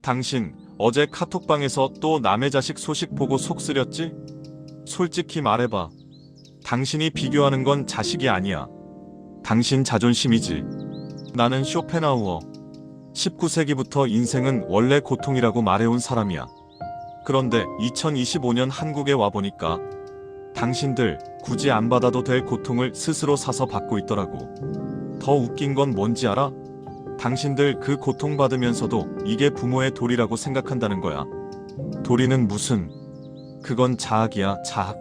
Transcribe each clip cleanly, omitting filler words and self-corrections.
당신 어제 카톡방에서 또 남의 자식 소식 보고 속 쓰렸지? 솔직히 말해봐. 당신이 비교하는 건 자식이 아니야. 당신 자존심이지. 나는 쇼펜하우어. 19세기부터 인생은 원래 고통이라고 말해온 사람이야. 그런데 2025년 한국에 와보니까 당신들 굳이 안 받아도 될 고통을 스스로 사서 받고 있더라고. 더 웃긴 건 뭔지 알아? 당신들 그 고통받으면서도 이게 부모의 도리라고 생각한다는 거야. 도리는 무슨? 그건 자학이야, 자학.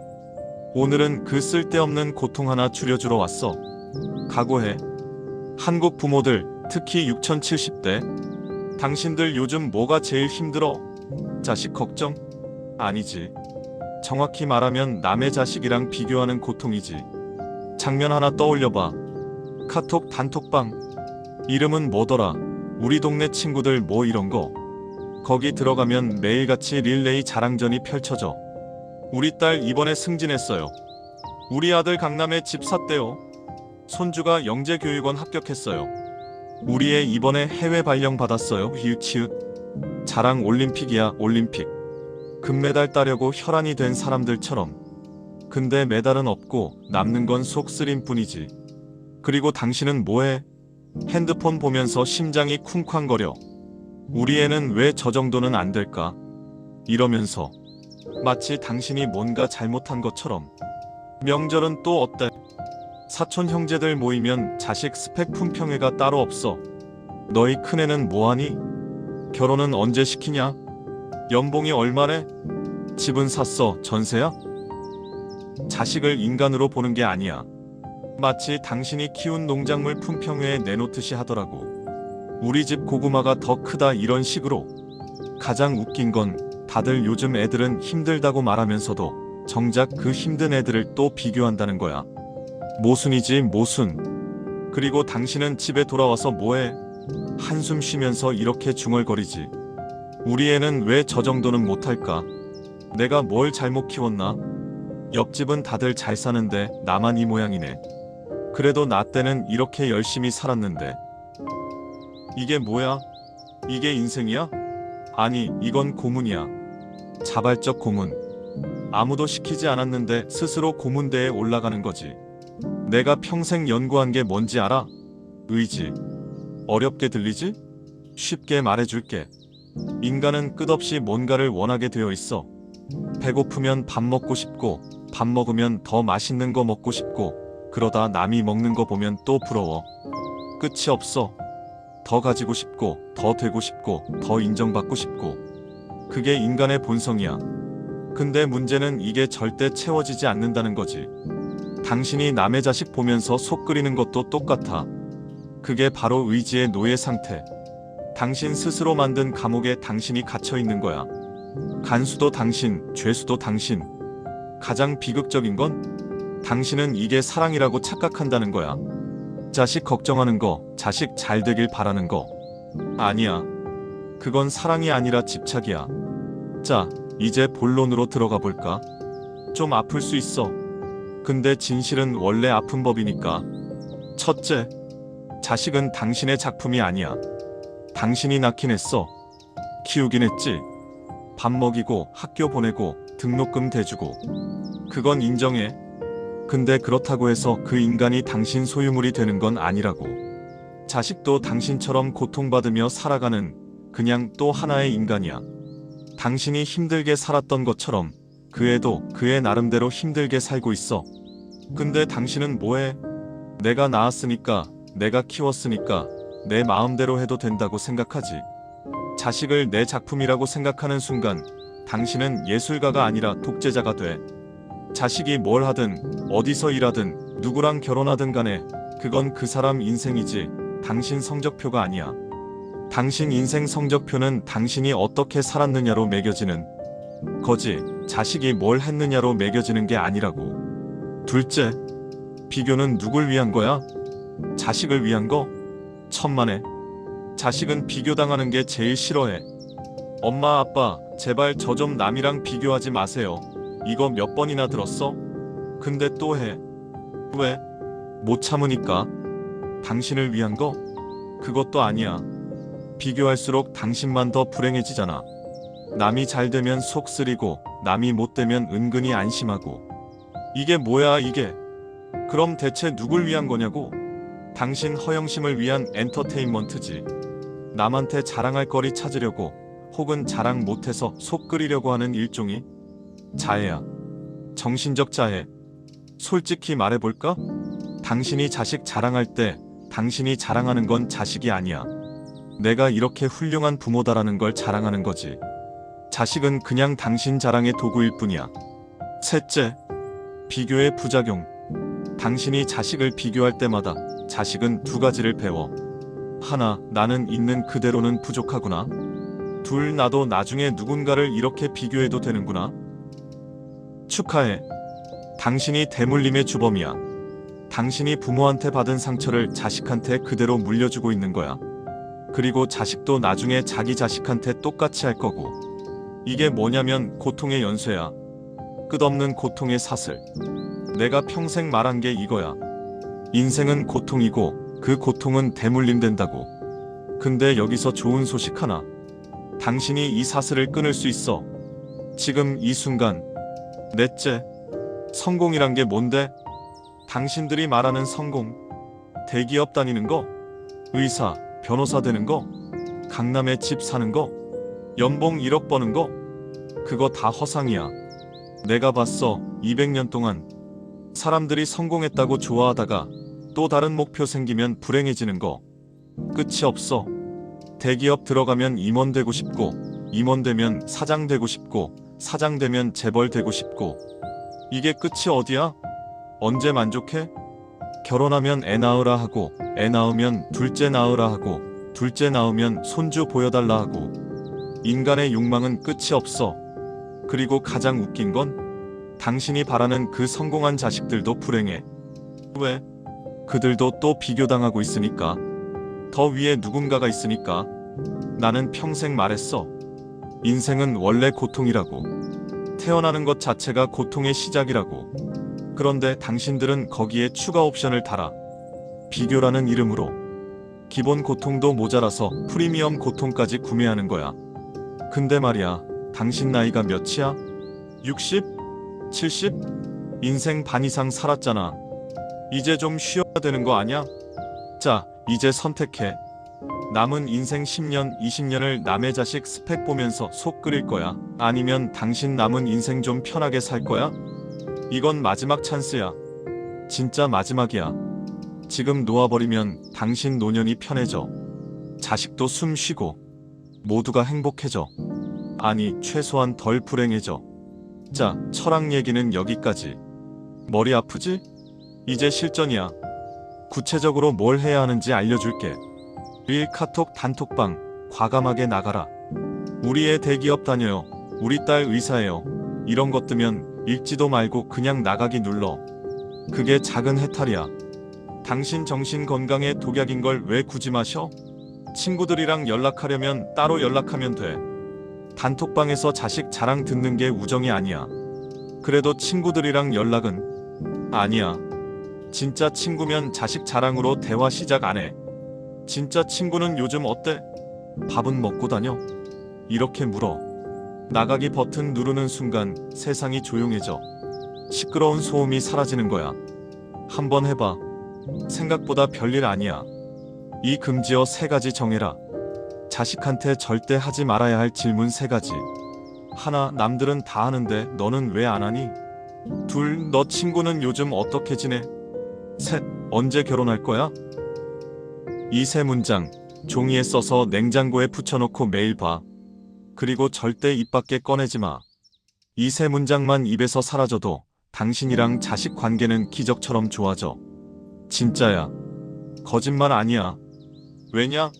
오늘은 그 쓸데없는 고통 하나 줄여주러 왔어. 각오해. 한국 부모들, 특히 6070대. 당신들 요즘 뭐가 제일 힘들어? 자식 걱정? 아니지. 정확히 말하면 남의 자식이랑 비교하는 고통이지. 장면 하나 떠올려봐. 카톡 단톡방. 이름은 뭐더라? 우리 동네 친구들 뭐 이런 거. 거기 들어가면 매일같이 릴레이 자랑전이 펼쳐져. 우리 딸 이번에 승진했어요. 우리 아들 강남에 집 샀대요. 손주가 영재교육원 합격했어요. 우리 애 이번에 해외 발령 받았어요. 히읗히읗. 자랑 올림픽이야, 올림픽. 금메달 따려고 혈안이 된 사람들처럼. 근데 메달은 없고 남는 건 속쓰림 뿐이지. 그리고 당신은 뭐해? 핸드폰 보면서 심장이 쿵쾅거려. 우리 애는 왜 저 정도는 안 될까? 이러면서 마치 당신이 뭔가 잘못한 것처럼. 명절은 또 어때? 사촌 형제들 모이면 자식 스펙 품평회가 따로 없어. 너희 큰애는 뭐하니? 결혼은 언제 시키냐? 연봉이 얼마래? 집은 샀어, 전세야? 자식을 인간으로 보는 게 아니야. 마치 당신이 키운 농작물 품평회에 내놓듯이 하더라고. 우리 집 고구마가 더 크다 이런 식으로. 가장 웃긴 건 다들 요즘 애들은 힘들다고 말하면서도 정작 그 힘든 애들을 또 비교한다는 거야. 모순이지 모순. 그리고 당신은 집에 돌아와서 뭐해? 한숨 쉬면서 이렇게 중얼거리지. 우리 애는 왜 저 정도는 못할까? 내가 뭘 잘못 키웠나? 옆집은 다들 잘 사는데 나만 이 모양이네. 그래도 나 때는 이렇게 열심히 살았는데. 이게 뭐야? 이게 인생이야? 아니, 이건 고문이야. 자발적 고문. 아무도 시키지 않았는데 스스로 고문대에 올라가는 거지. 내가 평생 연구한 게 뭔지 알아? 의지. 어렵게 들리지? 쉽게 말해줄게. 인간은 끝없이 뭔가를 원하게 되어 있어. 배고프면 밥 먹고 싶고, 밥 먹으면 더 맛있는 거 먹고 싶고, 그러다 남이 먹는 거 보면 또 부러워. 끝이 없어. 더 가지고 싶고, 더 되고 싶고, 더 인정받고 싶고. 그게 인간의 본성이야. 근데 문제는 이게 절대 채워지지 않는다는 거지. 당신이 남의 자식 보면서 속 끓이는 것도 똑같아. 그게 바로 의지의 노예 상태. 당신 스스로 만든 감옥에 당신이 갇혀 있는 거야. 간수도 당신, 죄수도 당신. 가장 비극적인 건 당신은 이게 사랑이라고 착각한다는 거야. 자식 걱정하는 거, 자식 잘 되길 바라는 거. 아니야. 그건 사랑이 아니라 집착이야. 자, 이제 본론으로 들어가 볼까? 좀 아플 수 있어. 근데 진실은 원래 아픈 법이니까. 첫째, 자식은 당신의 작품이 아니야. 당신이 낳긴 했어. 키우긴 했지. 밥 먹이고 학교 보내고 등록금 대주고. 그건 인정해. 근데 그렇다고 해서 그 인간이 당신 소유물이 되는 건 아니라고. 자식도 당신처럼 고통받으며 살아가는 그냥 또 하나의 인간이야. 당신이 힘들게 살았던 것처럼 그 애도 그의 나름대로 힘들게 살고 있어. 근데 당신은 뭐해? 내가 낳았으니까, 내가 키웠으니까 내 마음대로 해도 된다고 생각하지. 자식을 내 작품이라고 생각하는 순간 당신은 예술가가 아니라 독재자가 돼. 자식이 뭘 하든 어디서 일하든 누구랑 결혼하든 간에 그건 그 사람 인생이지 당신 성적표가 아니야. 당신 인생 성적표는 당신이 어떻게 살았느냐로 매겨지는 거지, 자식이 뭘 했느냐로 매겨지는 게 아니라고. 둘째, 비교는 누굴 위한 거야? 자식을 위한 거? 천만에. 자식은 비교당하는 게 제일 싫어해. 엄마 아빠 제발 저 좀 남이랑 비교하지 마세요. 이거 몇 번이나 들었어? 근데 또 해. 왜? 못 참으니까. 당신을 위한 거? 그것도 아니야. 비교할수록 당신만 더 불행해지잖아. 남이 잘 되면 속 쓰리고 남이 못 되면 은근히 안심하고. 이게 뭐야 이게. 그럼 대체 누굴 위한 거냐고. 당신 허영심을 위한 엔터테인먼트지. 남한테 자랑할 거리 찾으려고 혹은 자랑 못해서 속 끓이려고 하는 일종의 자해야. 정신적 자해. 솔직히 말해볼까? 당신이 자식 자랑할 때 당신이 자랑하는 건 자식이 아니야. 내가 이렇게 훌륭한 부모다라는 걸 자랑하는 거지. 자식은 그냥 당신 자랑의 도구일 뿐이야. 셋째, 비교의 부작용. 당신이 자식을 비교할 때마다 자식은 두 가지를 배워. 하나, 나는 있는 그대로는 부족하구나. 둘, 나도 나중에 누군가를 이렇게 비교해도 되는구나. 축하해. 당신이 대물림의 주범이야. 당신이 부모한테 받은 상처를 자식한테 그대로 물려주고 있는 거야. 그리고 자식도 나중에 자기 자식한테 똑같이 할 거고. 이게 뭐냐면 고통의 연쇄야. 끝없는 고통의 사슬. 내가 평생 말한 게 이거야. 인생은 고통이고 그 고통은 대물림된다고. 근데 여기서 좋은 소식 하나. 당신이 이 사슬을 끊을 수 있어. 지금 이 순간. 넷째, 성공이란 게 뭔데? 당신들이 말하는 성공. 대기업 다니는 거? 의사, 변호사 되는 거? 강남에 집 사는 거? 연봉 1억 버는 거? 그거 다 허상이야. 내가 봤어. 200년 동안 사람들이 성공했다고 좋아하다가 또 다른 목표 생기면 불행해지는 거. 끝이 없어. 대기업 들어가면 임원 되고 싶고, 임원 되면 사장 되고 싶고, 사장 되면 재벌 되고 싶고. 이게 끝이 어디야? 언제 만족해? 결혼하면 애 낳으라 하고, 애 낳으면 둘째 낳으라 하고, 둘째 낳으면 손주 보여달라 하고. 인간의 욕망은 끝이 없어. 그리고 가장 웃긴 건 당신이 바라는 그 성공한 자식들도 불행해. 왜? 그들도 또 비교당하고 있으니까. 더 위에 누군가가 있으니까. 나는 평생 말했어. 인생은 원래 고통이라고. 태어나는 것 자체가 고통의 시작이라고. 그런데 당신들은 거기에 추가 옵션을 달아. 비교라는 이름으로. 기본 고통도 모자라서 프리미엄 고통까지 구매하는 거야. 근데 말이야, 당신 나이가 몇이야? 60? 70? 인생 반 이상 살았잖아. 이제 좀 쉬어야 되는 거 아냐? 자, 이제 선택해. 남은 인생 10년, 20년을 남의 자식 스펙 보면서 속 끓일 거야? 아니면 당신 남은 인생 좀 편하게 살 거야? 이건 마지막 찬스야. 진짜 마지막이야. 지금 놓아버리면 당신 노년이 편해져. 자식도 숨 쉬고 모두가 행복해져. 아니, 최소한 덜 불행해져. 자, 철학 얘기는 여기까지. 머리 아프지? 이제 실전이야. 구체적으로 뭘 해야 하는지 알려줄게. 릴 카톡 단톡방 과감하게 나가라. 우리 애 대기업 다녀요. 우리 딸 의사예요. 이런 것 뜨면 읽지도 말고 그냥 나가기 눌러. 그게 작은 해탈이야. 당신 정신 건강에 독약인 걸 왜 굳이 마셔? 친구들이랑 연락하려면 따로 연락하면 돼. 단톡방에서 자식 자랑 듣는 게 우정이 아니야. 그래도 친구들이랑 연락은 아니야. 진짜 친구면 자식 자랑으로 대화 시작 안 해. 진짜 친구는 요즘 어때? 밥은 먹고 다녀? 이렇게 물어. 나가기 버튼 누르는 순간 세상이 조용해져. 시끄러운 소음이 사라지는 거야. 한번 해봐. 생각보다 별일 아니야. 이 금지어 3가지 정해라. 자식한테 절대 하지 말아야 할 질문 3가지. 하나, 남들은 다 하는데 너는 왜 안 하니? 둘, 너 친구는 요즘 어떻게 지내? 셋, 언제 결혼할 거야? 이 3문장 종이에 써서 냉장고에 붙여놓고 매일 봐. 그리고 절대 입 밖에 꺼내지 마. 이 3문장만 입에서 사라져도 당신이랑 자식 관계는 기적처럼 좋아져. 진짜야. 거짓말 아니야. 왜냐?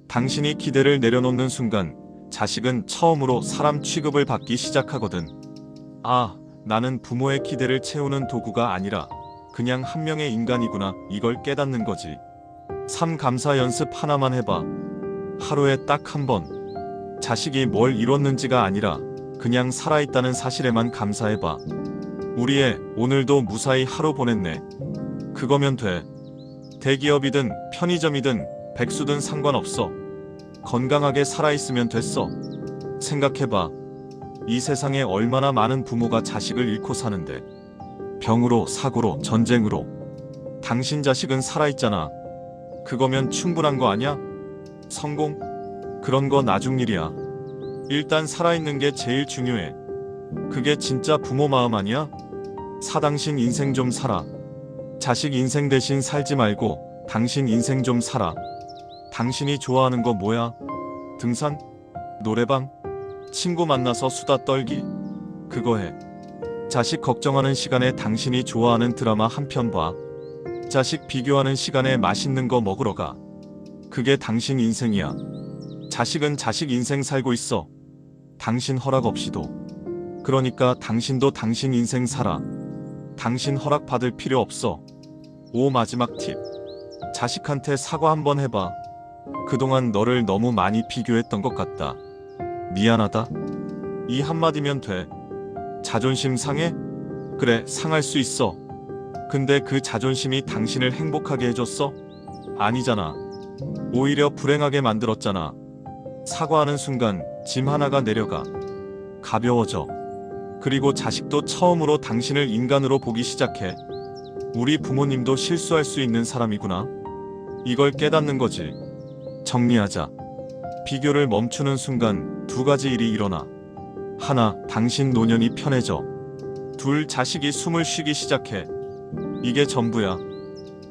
당신이 기대를 내려놓는 순간 자식은 처음으로 사람 취급을 받기 시작하거든. 아, 나는 부모의 기대를 채우는 도구가 아니라 그냥 한 명의 인간이구나, 이걸 깨닫는 거지. 3. 감사 연습 하나만 해봐. 하루에 딱 한 번. 자식이 뭘 이뤘는지가 아니라 그냥 살아있다는 사실에만 감사해봐. 우리 애 오늘도 무사히 하루 보냈네. 그거면 돼. 대기업이든 편의점이든 백수든 상관없어. 건강하게 살아있으면 됐어. 생각해봐. 이 세상에 얼마나 많은 부모가 자식을 잃고 사는데. 병으로, 사고로, 전쟁으로. 당신 자식은 살아있잖아. 그거면 충분한 거 아니야? 성공? 그런 거 나중 일이야. 일단 살아있는 게 제일 중요해. 그게 진짜 부모 마음 아니야? 당신 인생 좀 살아. 자식 인생 대신 살지 말고 당신 인생 좀 살아. 당신이 좋아하는 거 뭐야? 등산? 노래방? 친구 만나서 수다 떨기? 그거 해. 자식 걱정하는 시간에 당신이 좋아하는 드라마 한 편 봐. 자식 비교하는 시간에 맛있는 거 먹으러 가. 그게 당신 인생이야. 자식은 자식 인생 살고 있어. 당신 허락 없이도. 그러니까 당신도 당신 인생 살아. 당신 허락 받을 필요 없어. 마지막 팁. 자식한테 사과 한번 해봐. 그동안 너를 너무 많이 비교했던 것 같다. 미안하다. 이 한마디면 돼. 자존심 상해? 그래, 상할 수 있어. 근데 그 자존심이 당신을 행복하게 해줬어? 아니잖아. 오히려 불행하게 만들었잖아. 사과하는 순간 짐 하나가 내려가. 가벼워져. 그리고 자식도 처음으로 당신을 인간으로 보기 시작해. 우리 부모님도 실수할 수 있는 사람이구나. 이걸 깨닫는 거지. 정리하자. 비교를 멈추는 순간 두 가지 일이 일어나. 하나, 당신 노년이 편해져. 둘, 자식이 숨을 쉬기 시작해. 이게 전부야.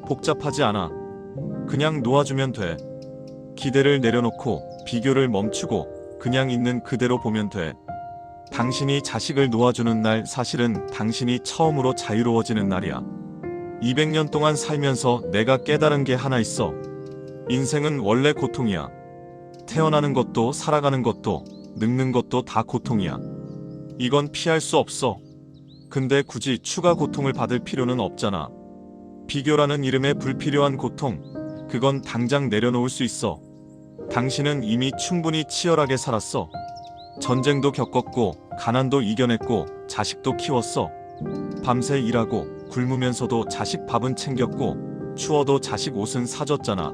복잡하지 않아. 그냥 놓아주면 돼. 기대를 내려놓고 비교를 멈추고 그냥 있는 그대로 보면 돼. 당신이 자식을 놓아주는 날, 사실은 당신이 처음으로 자유로워지는 날이야. 200년 동안 살면서 내가 깨달은 게 하나 있어. 인생은 원래 고통이야. 태어나는 것도, 살아가는 것도, 늙는 것도 다 고통이야. 이건 피할 수 없어. 근데 굳이 추가 고통을 받을 필요는 없잖아. 비교라는 이름의 불필요한 고통, 그건 당장 내려놓을 수 있어. 당신은 이미 충분히 치열하게 살았어. 전쟁도 겪었고, 가난도 이겨냈고, 자식도 키웠어. 밤새 일하고, 굶으면서도 자식 밥은 챙겼고, 추워도 자식 옷은 사줬잖아.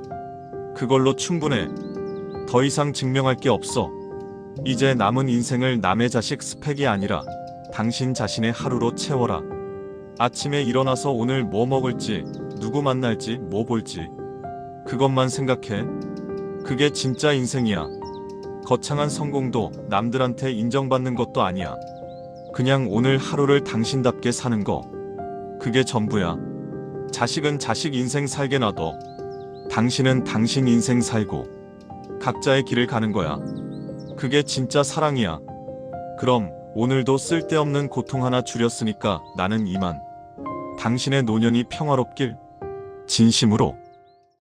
그걸로 충분해. 더 이상 증명할 게 없어. 이제 남은 인생을 남의 자식 스펙이 아니라 당신 자신의 하루로 채워라. 아침에 일어나서 오늘 뭐 먹을지, 누구 만날지, 뭐 볼지. 그것만 생각해. 그게 진짜 인생이야. 거창한 성공도 남들한테 인정받는 것도 아니야. 그냥 오늘 하루를 당신답게 사는 거. 그게 전부야. 자식은 자식 인생 살게 놔둬. 당신은 당신 인생 살고 각자의 길을 가는 거야. 그게 진짜 사랑이야. 그럼 오늘도 쓸데없는 고통 하나 줄였으니까 나는 이만. 당신의 노년이 평화롭길. 진심으로.